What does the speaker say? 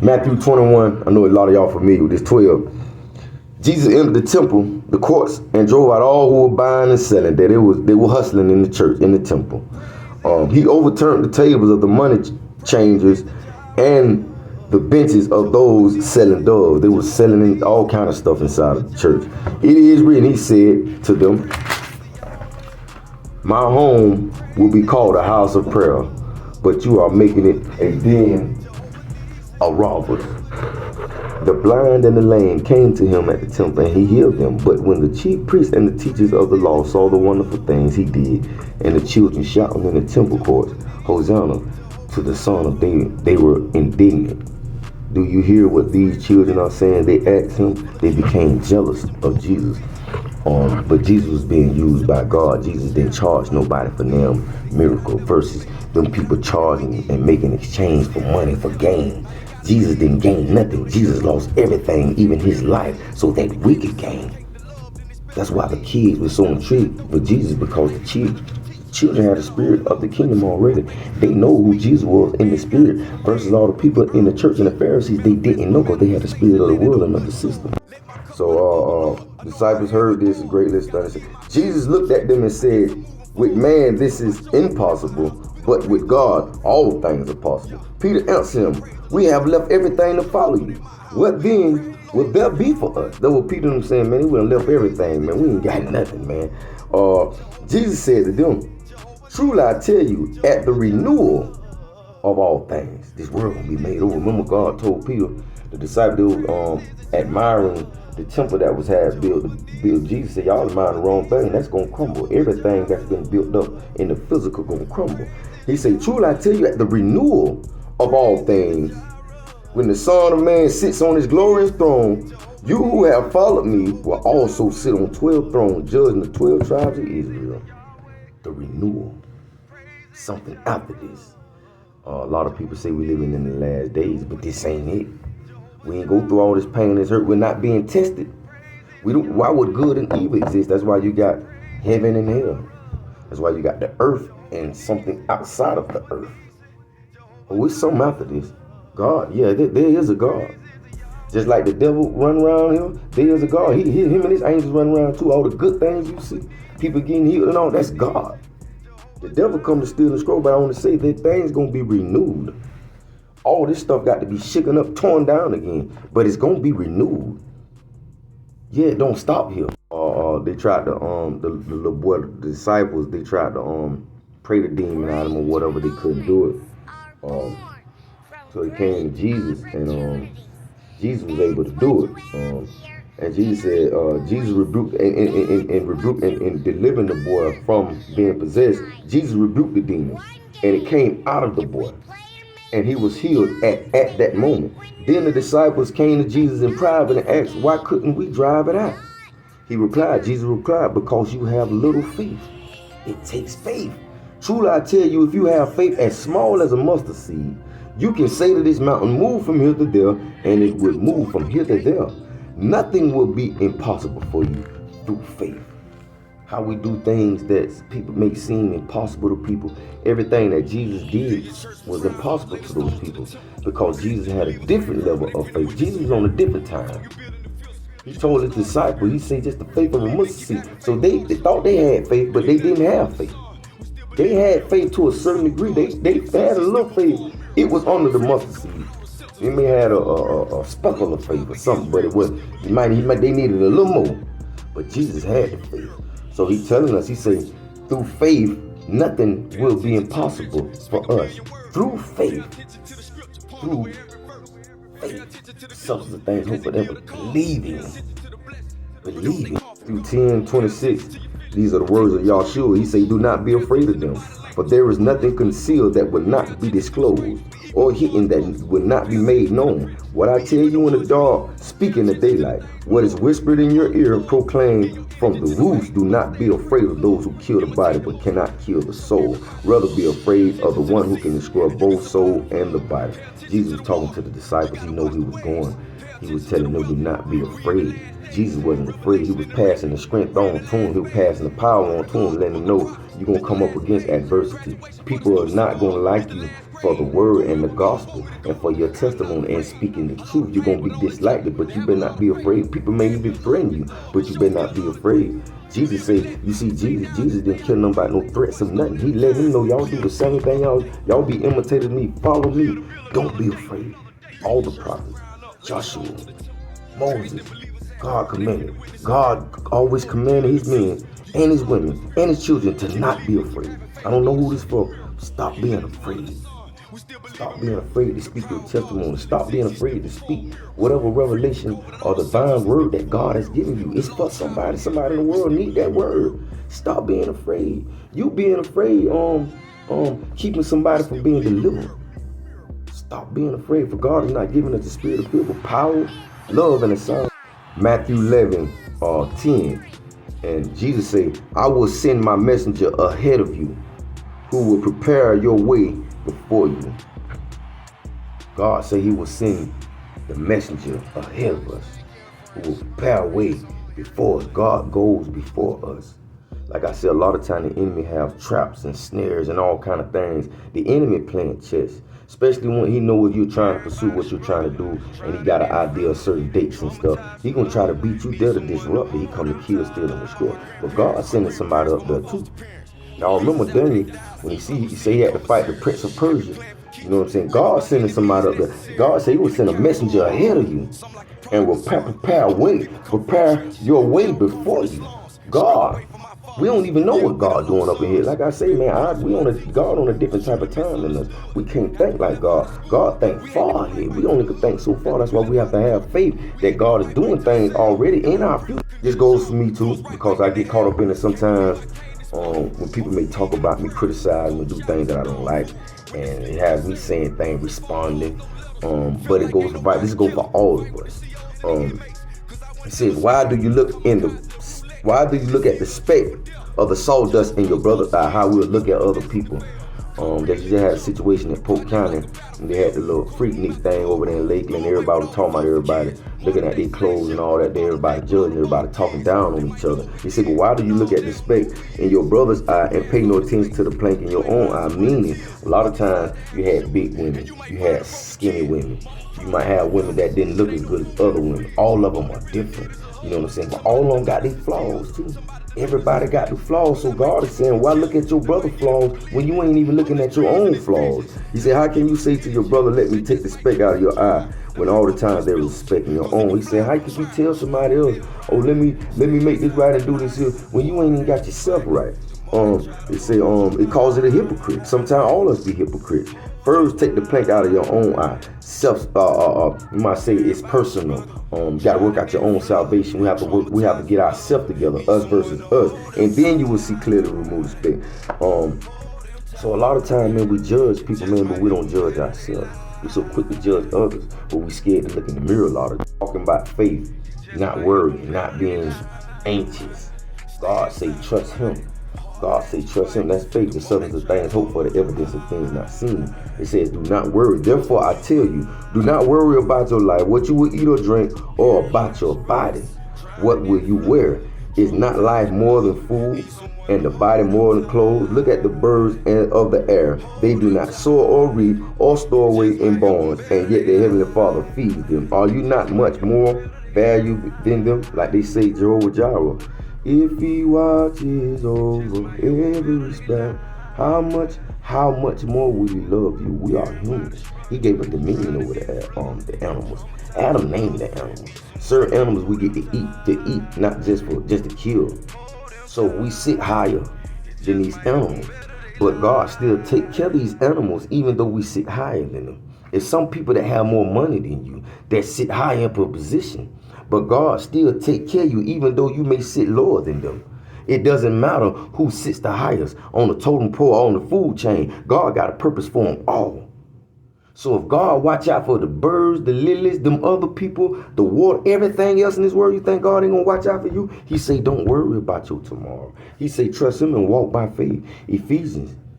Matthew 21, I know a lot of y'all familiar with this, 12. Jesus entered the temple, the courts, and drove out all who were buying and selling. They were hustling in the church, in the temple. He overturned the tables of the money changers and the benches of those selling doves. They were selling all kind of stuff inside of the church. It is written, he said to them, my home will be called a house of prayer, but you are making it a den of robbers. The blind and the lame came to him at the temple, and he healed them. But when the chief priests and the teachers of the law saw the wonderful things he did, and the children shouting in the temple courts, Hosanna to the Son of David, they were indignant. Do you hear what these children are saying? They asked him. They became jealous of Jesus. But Jesus was being used by God. Jesus didn't charge nobody for them miracle versus them people charging and making exchange for money for gain. Jesus didn't gain nothing. Jesus lost everything, even his life, so that we could gain. That's why the kids were so intrigued with Jesus, because the children had the spirit of the kingdom already. They know who Jesus was in the spirit, versus all the people in the church and the Pharisees. They didn't know, because they had the spirit of the world and of the system. So disciples heard this greatly astonished. Jesus looked at them and said, with man this is impossible, but with God all things are possible. Peter answered him, we have left everything to follow you. What then will there be for us? That was Peter and them saying, man, we done left everything, man. We ain't got nothing, man. Jesus said to them, truly I tell you, at the renewal of all things, this world gonna be made over. Remember, God told Peter, the disciple, admiring the temple that was built. Jesus said, y'all admiring the wrong thing. That's gonna crumble. Everything that's been built up in the physical gonna crumble. He said, truly I tell you, at the renewal of all things, when the Son of Man sits on his glorious throne, you who have followed me will also sit on 12 thrones, judging the 12 tribes of Israel. The renewal. Something after this. A lot of people say we're living in the last days, but this ain't it. We ain't go through all this pain and this hurt. We're not being tested. Why would good and evil exist? That's why you got heaven and hell. That's why you got the earth and something outside of the earth. Oh, it's something after this. God, yeah, there is a God. Just like the devil run around here, there is a God. Him and his angels run around too. All the good things you see, people getting healed and all, that's God. The devil come to steal and scroll, but I want to say that things gonna be renewed. All this stuff got to be shaken up, torn down again, but it's gonna be renewed. Yeah, it don't stop here. They tried to the little boy, the disciples, they tried to pray the demon out of him or whatever. They couldn't do it. So they came to Jesus, and Jesus was able to do it. And Jesus said, Jesus rebuked and delivering the boy from being possessed. Jesus rebuked the demon, and it came out of the boy, and he was healed at that moment. Then the disciples came to Jesus in private and asked, why couldn't we drive it out? Jesus replied, because you have little faith. It takes faith. Truly I tell you, if you have faith as small as a mustard seed, you can say to this mountain, move from here to there, and it will move from here to there. Nothing will be impossible for you through faith. How we do things that people make seem impossible to people. Everything that Jesus did was impossible to those people, because Jesus had a different level of faith. Jesus was on a different time. He told his disciples, he said, just the faith of a mustard seed. So they thought they had faith, but they didn't have faith. They had faith to a certain degree. They had a little faith. It was under the mustard seed. They may have had a speckle of faith or something, but it was they needed a little more. But Jesus had the faith. So he's telling us, he said, through faith, nothing will be impossible for us. Through faith. Through faith. Substance of things hope for ever. Believing. Through 10:26, these are the words of Yahshua. He said, do not be afraid of them. For there is nothing concealed that will not be disclosed, or hidden that will not be made known. What I tell you in the dark, speak in the daylight. What is whispered in your ear, proclaim from the roofs. Do not be afraid of those who kill the body but cannot kill the soul. Rather be afraid of the one who can destroy both soul and the body. Jesus was talking to the disciples. He knew he was going. He was telling them, do not be afraid. Jesus wasn't afraid. He was passing the strength on to him. He was passing the power on to him, letting him know you're going to come up against adversity. People are not going to like you for the word and the gospel and for your testimony and speaking the truth. You're going to be disliked, but you better not be afraid. People may even threaten you, but you better not be afraid. Jesus said, you see, Jesus didn't kill them by no threats of nothing. He let me know y'all do the same thing. Y'all be imitating me. Follow me. Don't be afraid. All the prophets, Joshua, Moses, God commanded. God always commanded his men and his women and his children to not be afraid. I don't know who this for. Stop being afraid. Stop being afraid to speak your testimony. Stop being afraid to speak whatever revelation or divine word that God has given you. It's for somebody. Somebody in the world need that word. Stop being afraid. You being afraid keeping somebody from being delivered. Stop being afraid, for God is not giving us the spirit of fear, but power, love, and a sound. Matthew 11:10. And Jesus said, I will send my messenger ahead of you, who will prepare your way before you. God said he will send the messenger ahead of us, who will prepare a way before us. God goes before us. Like I said, a lot of times the enemy have traps and snares and all kind of things. The enemy playing chess, especially when he knows you're trying to pursue what you're trying to do, and he got an idea of certain dates and stuff. He gonna try to beat you there to disrupt it. He come to kill, steal, and destroy. But God sending somebody up there too. Y'all remember Daniel when he say he had to fight the Prince of Persia. You know what I'm saying? God sending somebody up there. God said he will send a messenger ahead of you and will prepare your way before you. God. We don't even know what God doing up in here. Like I say, man, God on a different type of time than us. We can't think like God. God think far ahead. We only can think so far. That's why we have to have faith that God is doing things already in our future. This goes for me too, because I get caught up in it sometimes. When people may talk about me, criticize me, do things that I don't like, and it has me saying things, responding. But it goes for this goes for all of us. It says, why do you look at the speck of the sawdust in your brother's eye? How we'll look at other people. They just had a situation in Polk County, and they had the little Freaknik thing over there in Lakeland. Everybody was talking about everybody, looking at their clothes and all that. Everybody judging, everybody talking down on each other. He said, well, why do you look at the speck in your brother's eye and pay no attention to the plank in your own eye? Meaning, a lot of times you had big women, you had skinny women. You might have women that didn't look as good as other women. All of them are different. You know what I'm saying? But all of them got their flaws too. Everybody got the flaws. So God is saying, why look at your brother's flaws when you ain't even looking at your own flaws? He said, how can you say to your brother, let me take the speck out of your eye, when all the time there is a speck in your own? He said, how can you tell somebody else, oh, let me make this right and do this here, when you ain't even got yourself right? It say it calls it a hypocrite. Sometimes all of us be hypocrites. First, take the plank out of your own eye. You might say it's personal. You got to work out your own salvation. We have to get ourselves together, us versus us, and then you will see clearly remove the speck. So a lot of time, man, we judge people, man, but we don't judge ourselves. We're so quick to judge others, but we scared to look in the mirror a lot of time. Talking about faith, not worrying, not being anxious. God say trust him. God say trust him. That's faith, the substance of things hoped for, the evidence of things not seen. It says do not worry. Therefore I tell you, do not worry about your life, what you will eat or drink, or about your body, what will you wear. Is not life more than food, and the body more than clothes? Look at the birds of the air. They do not sow or reap or store away in barns, and yet the heavenly Father feeds them. Are you not much more valuable than them? Like they say, Jehovah Jireh. If he watches over every sparrow, how much more will he love you? We are humans. He gave us dominion over the animals. Adam named the animals. Certain animals we get to eat, not just to kill. So we sit higher than these animals. But God still take care of these animals even though we sit higher than them. There's some people that have more money than you that sit high up a position. But God still take care of you even though you may sit lower than them. It doesn't matter who sits the highest on the totem pole or on the food chain. God got a purpose for them all. So if God watch out for the birds, the lilies, them other people, the water, everything else in this world, you think God ain't gonna watch out for you? He say, don't worry about your tomorrow. He say, trust him and walk by faith. Ephesians